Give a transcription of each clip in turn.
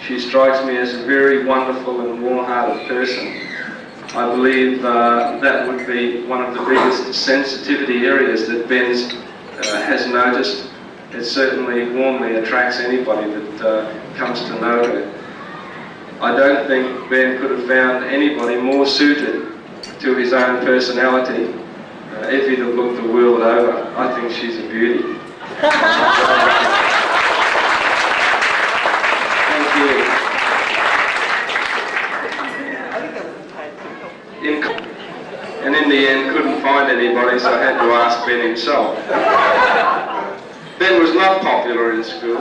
She strikes me as a very wonderful and warm-hearted person. I believe that would be one of the biggest sensitivity areas that Ben has noticed. It certainly warmly attracts anybody that comes to know her. I don't think Ben could have found anybody more suited to his own personality if he'd have looked the world over. I think she's a beauty. Thank you. And in the end, couldn't find anybody, so I had to ask Ben himself. Ben was not popular in school.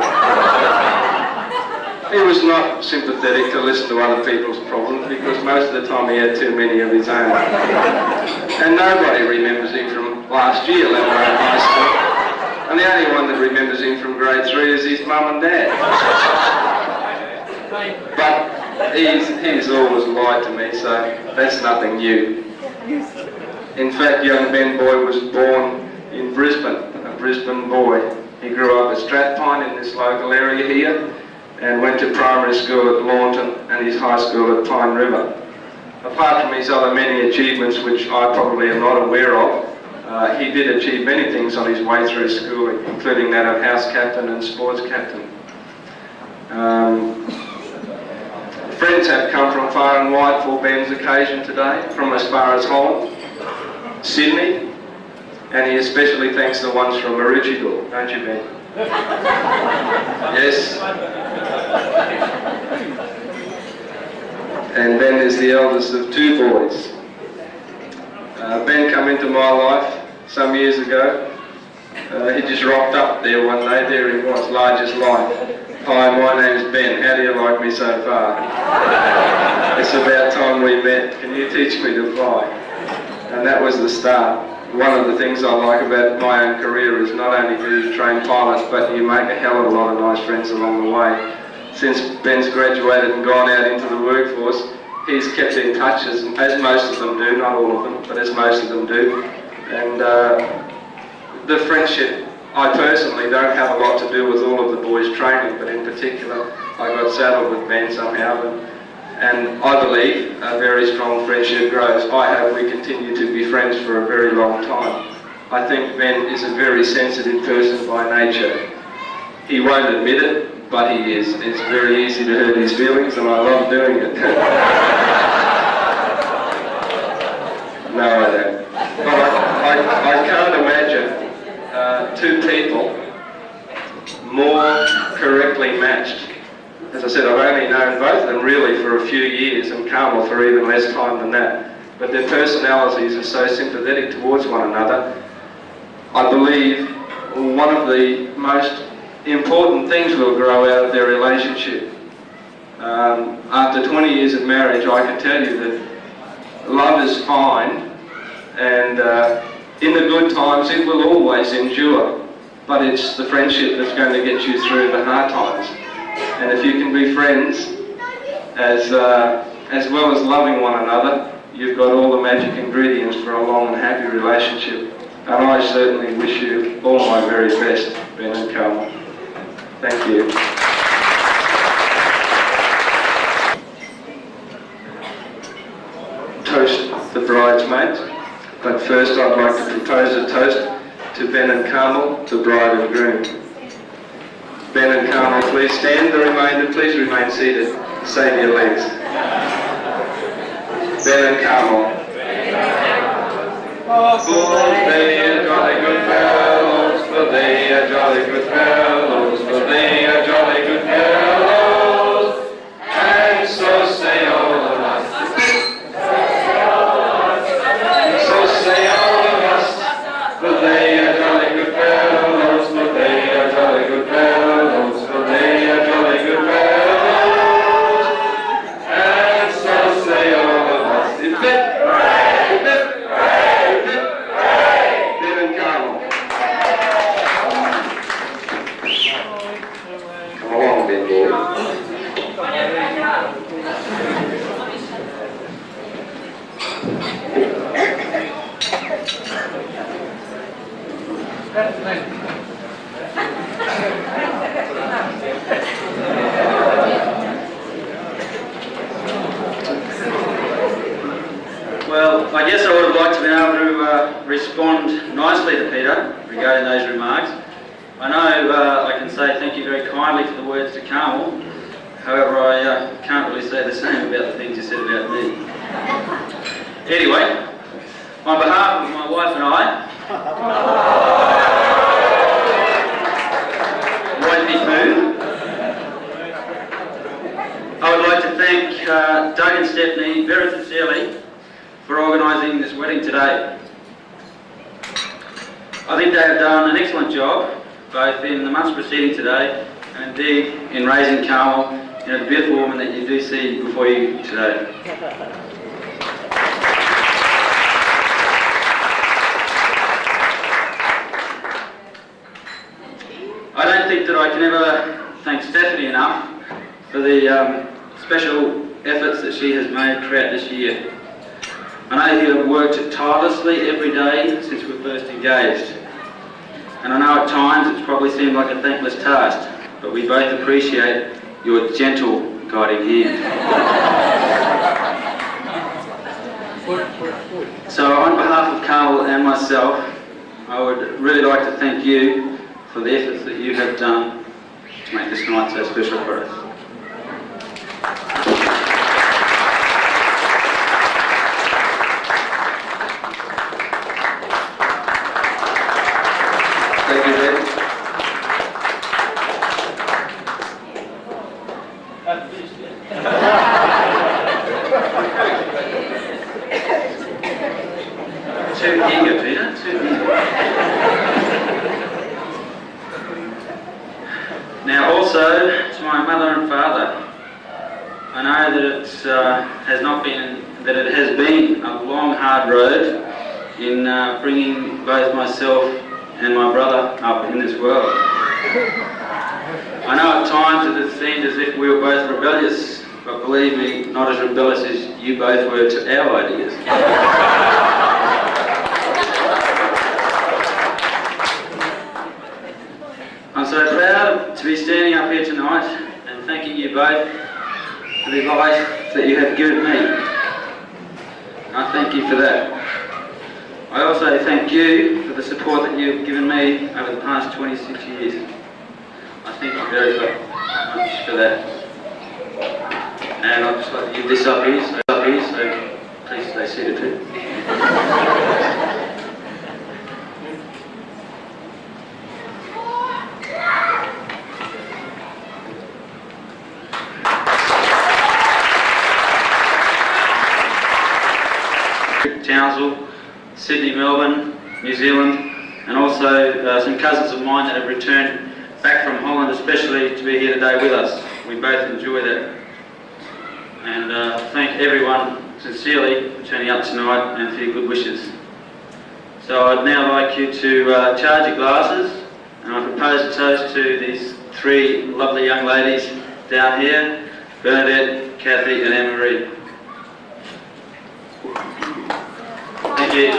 He was not sympathetic to listen to other people's problems because most of the time he had too many of his own. And nobody remembers him from last year, let alone high school. And the only one that remembers him from grade 3 is his mum and dad. But he's always lied to me, so that's nothing new. In fact, young Ben Boy was born in Brisbane, a Brisbane boy. He grew up at Strathpine in this local area here and went to primary school at Launton and his high school at Pine River. Apart from his other many achievements, which I probably am not aware of, he did achieve many things on his way through schooling, including that of house captain and sports captain. Friends have come from far and wide for Ben's occasion today, from as far as Holland, Sydney, and he especially thanks the ones from Maroochydore, don't you, Ben? Yes. And Ben is the eldest of 2 boys. Ben came into my life some years ago. He just rocked up there one day. There he was, large as life. Hi, my name's Ben. How do you like me so far? It's about time we met. Can you teach me to fly? And that was the start. One of the things I like about my own career is not only do you train pilots, but you make a hell of a lot of nice friends along the way. Since Ben's graduated and gone out into the workforce, he's kept in touch, as most of them do, not all of them, but as most of them do. And the friendship, I personally don't have a lot to do with all of the boys' training, but in particular, I got saddled with Ben somehow. And I believe a very strong friendship grows. I hope we continue to be friends for a very long time. I think Ben is a very sensitive person by nature. He won't admit it, but he is. It's very easy to hurt his feelings, and I love doing it. No, I don't. But I can't imagine 2 people more correctly matched. As I said, I've only known both of them really for a few years, and Carmel for even less time than that. But their personalities are so sympathetic towards one another. I believe one of the most important things will grow out of their relationship. After 20 years of marriage, I can tell you that love is fine, and in the good times it will always endure. But it's the friendship that's going to get you through the hard times. And if you can be friends, as well as loving one another, you've got all the magic ingredients for a long and happy relationship. And I certainly wish you all my very best, Ben and Carmel. Thank you. Toast the bridesmaids, but first I'd like to propose a toast to Ben and Carmel, the bride and groom. Ben and Carmel, please stand. The remainder, please remain seated. Save your legs. Ben and Carmel. For they are jolly good fellows, for they are jolly good fellows, for they are jolly good fellows, and so say all of us. So say all of us, for they are jolly good fellows, for they are jolly good fellows, for they are jolly good fellows, and so say all of us. Is it? Ben and Carmel. respond nicely to Peter regarding those remarks. I know I can say thank you very kindly for the words to Carmel. However, I can't really say the same about the things you said about me. Anyway, on behalf of my wife and I, wifey Pooh, I would like to thank Doug and Stephanie very sincerely for organising this wedding today. I think they have done an excellent job, both in the months preceding today and indeed in raising Carmel into the beautiful woman that you do see before you today. I don't think that I can ever thank Stephanie enough for the special efforts that she has made throughout this year. I know you have worked tirelessly every day since we first engaged. And I know at times it's probably seemed like a thankless task, but we both appreciate your gentle guiding hand. So on behalf of Carmel and myself, I would really like to thank you for the efforts that you have done to make this night so special for us. Thank you, Ben. Too eager, Peter, too eager. Now also, to my mother and father, I know that it has been a long, hard road in bringing both myself and my brother up in this world. I know at times it has seemed as if we were both rebellious, but believe me, not as rebellious as you both were to our ideas. I'm so proud to be standing up here tonight and thanking you both for the advice that you have given me. I thank you for that. I also thank you for the support that you've given me over the past 26 years. I thank you very much for that. And I'd just like to give this up here, so please stay seated too. Townsville, Sydney, Melbourne, New Zealand, and also some cousins of mine that have returned back from Holland especially to be here today with us. We both enjoy that. And thank everyone sincerely for turning up tonight and for your good wishes. So I'd now like you to charge your glasses, and I propose a toast to these three lovely young ladies down here, Bernadette, Kathy and Anne-Marie. Thank you.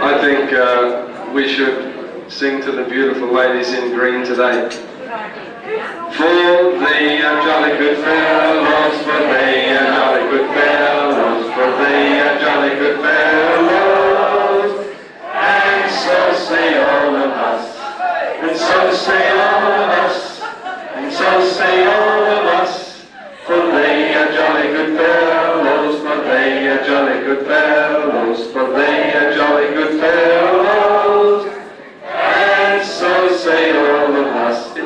I think we should sing to the beautiful ladies in green today. For they are jolly good fellows, for they are jolly good fellows, for they are jolly good fellows. And so say all of us, and so say all of us, and so say all of us. For they are jolly good fellows, for they are jolly good fellows, for they are jolly good fellows. And so say all of us. The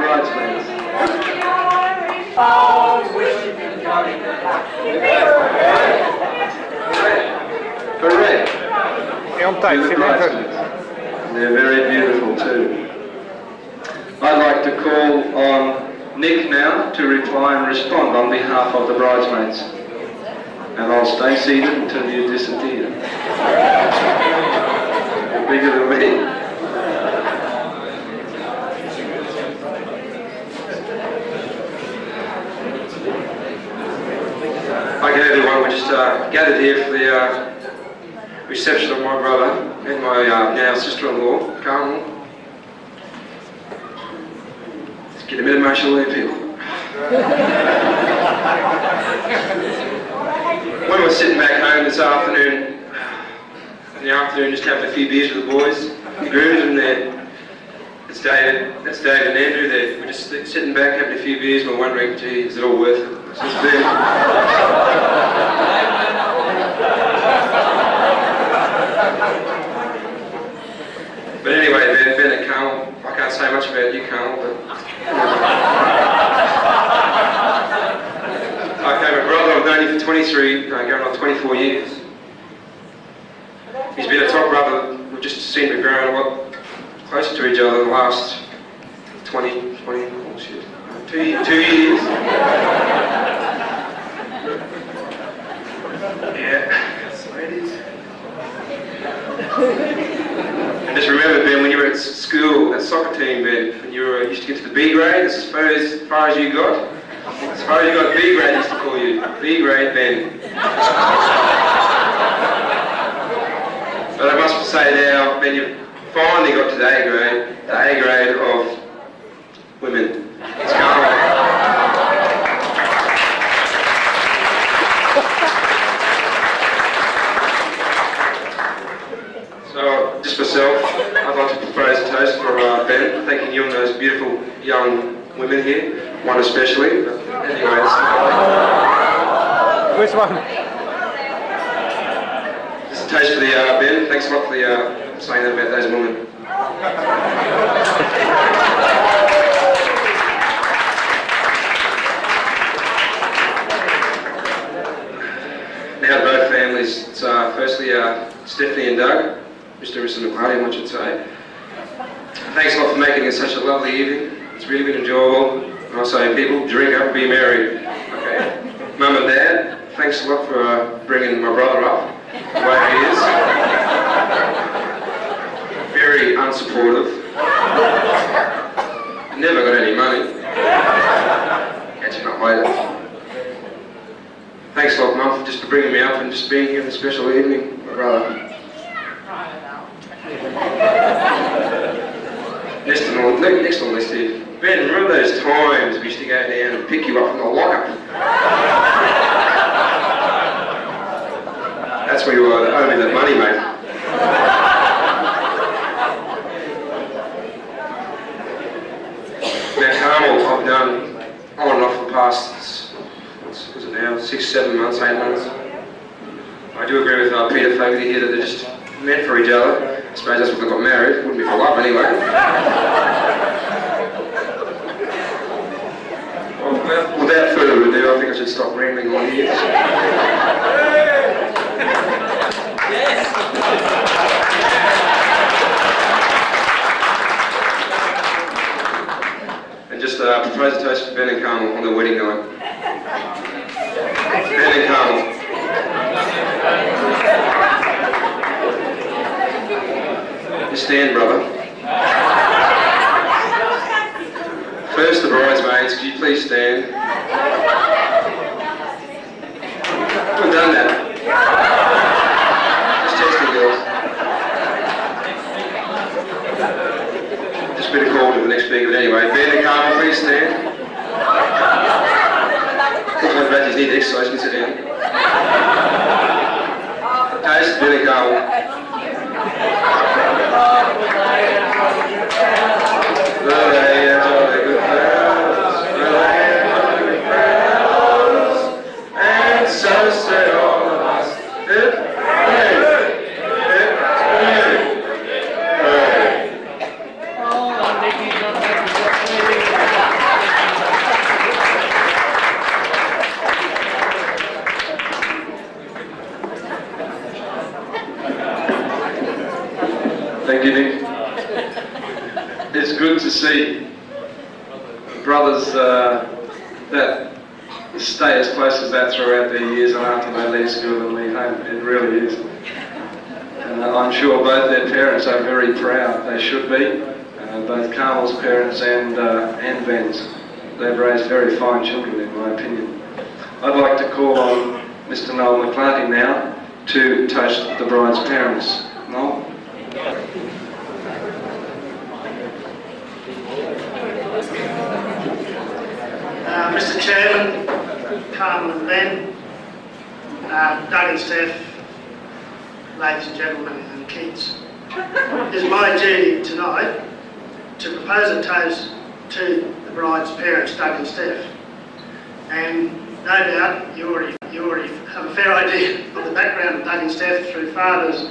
bridesmaids. Correct. They're very beautiful too. I'd like to call on Nick now to reply and respond on behalf of the bridesmaids. And I'll stay seated until you disappear. You're bigger than me. Okay, everyone, we're just gathered here for the reception of my brother and my now sister-in-law, Carmel. It's getting a bit emotional there, people. When we're sitting back home this afternoon, just having a few beers with the boys, the grooms, and it's David and Andrew there. We're just sitting back having a few beers and we're wondering, gee, is it all worth it? It's just been... But anyway, Ben and Carmel, I can't say much about you, Carmel, but... Okay, my brother, I've known you for 23, going on 24 years. He's been a top brother. We've just seemed to be growing a lot closer to each other in the last 2 years. Yeah, that's the way it is. And just remember, Ben, when you were at school, that soccer team, Ben, when you used to get to the B grade, that's as far as you got. As far as you got, B grade, I used to call you. B grade, Ben. But I must say now, Ben, you've finally got to the A grade of women. It's Carmel. So, just myself, I'd like to propose a toast for Ben, thanking you and those beautiful young women here, one especially, but anyway, Which one? Just a toast for the Ben, thanks a lot for the saying that about those women. Now both families, it's firstly Stephanie and Doug, Mr. and Mrs. McClarty, I should say. Thanks a lot for making it such a lovely evening. It's really been enjoyable. And I say, people, drink up, be merry. Okay. Mum and Dad, thanks a lot for bringing my brother up the way he is. Very unsupportive. Never got any money. Catch him up later. Thanks a lot, Mum, just for bringing me up and just being here on this special evening, my brother. Next on the list here. Ben, remember those times we used to go down and pick you up from the lockup? That's where you owe me that money, mate. Now, Carmel, I've done on and off for the past, what's it now, 6, 7 months, 8 months. I do agree with Peter Fogarty here that they're just meant for each other. I suppose that's when they got married. Wouldn't be for love anyway. Well, without further ado, I think I should stop rambling on here. And just propose a toast for Ben and Carmel on their wedding night. Ben and Carmel. Just stand, brother. First, the bridesmaids, could you please stand? We've done that. Just testing, girls. Just been a call to the next speaker, but anyway. Ben and Carmel, please stand. Looks like Badger's need exercise, you can sit down. Toast, Ben and Carmel. And so say all of us. Hip, hooray! Hip, hooray! Hooray! Thank you, Nick. It's good to see brothers that stay as close as that throughout their years and after they leave school and leave home. It really is. I'm sure both their parents are very proud. They should be. Both Carmel's parents and Ben's. They've raised very fine children, in my opinion. I'd like to call on Mr. Noel McClarty now to toast the bride's parents. Noel? Mr. Chairman, Carmel and Ben, Doug and Steph, ladies and gentlemen and kids, it is my duty tonight to propose a toast to the bride's parents, Doug and Steph. And no doubt you already have a fair idea of the background of Doug and Steph through Father's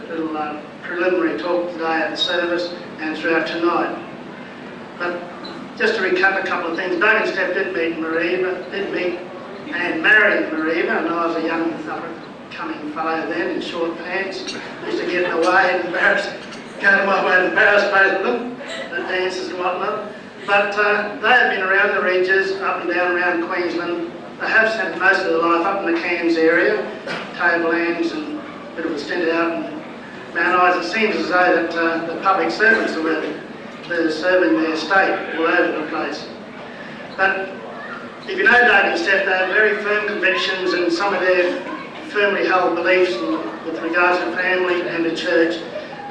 little preliminary talk today at the service and throughout tonight. But just to recap a couple of things, Doug and Steph did meet and marry Mariva, and I was a young up-and-coming fellow then in short pants. Used to get in the way and go to my way and embarrass both of them, the dances and whatnot. But they have been around the ridges, up and down around Queensland. They have spent most of their life up in the Cairns area, Tablelands and a bit of a stint out in Mount Isa. It seems as though that the public servants are serving their state all over the place. But if you know Doug and Steph, they have very firm convictions and some of their firmly held beliefs with regards to family and the church.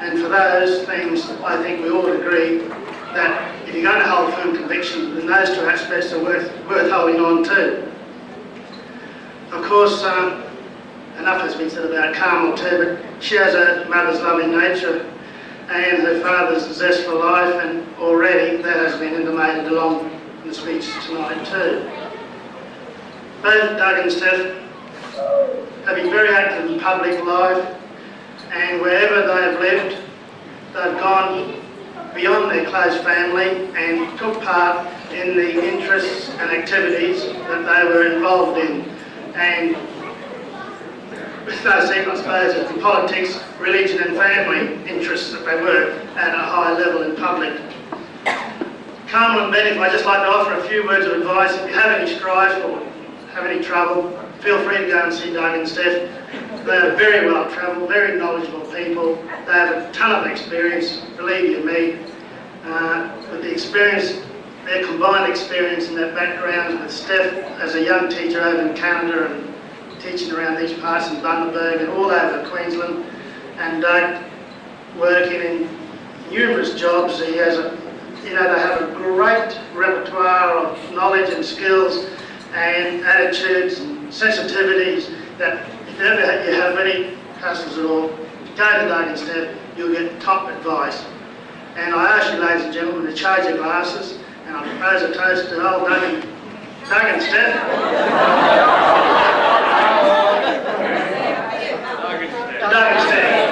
And for those things, I think we all agree that if you're going to hold firm convictions, then those two aspects are worth holding on to. Of course, enough has been said about Carmel too, but she has her mother's loving nature and her father's zest for life, and already that has been intimated along in the speech tonight too. Both Doug and Steph have been very active in public life, and wherever they've lived, they've gone beyond their close family and took part in the interests and activities that they were involved in. And with no secret, I suppose, it's the politics, religion and family interests that they were at a high level in public. Carmel and Ben, I'd just like to offer a few words of advice. If you have any strife or have any trouble, feel free to go and see Doug and Steph. They are very well travelled, very knowledgeable people. They have a ton of experience, believe you me. With the experience, their combined experience and their background with Steph as a young teacher over in Canada and teaching around these parts in Bundaberg and all over Queensland, and Doug working in numerous jobs. He has they have a great repertoire of knowledge and skills and attitudes and sensitivities that if ever you have any hassles at all, go to Doug and Steph, you'll get top advice. And I ask you, ladies and gentlemen, to charge your glasses, and I propose a toast to old Doug and Steph. Doug and Steph.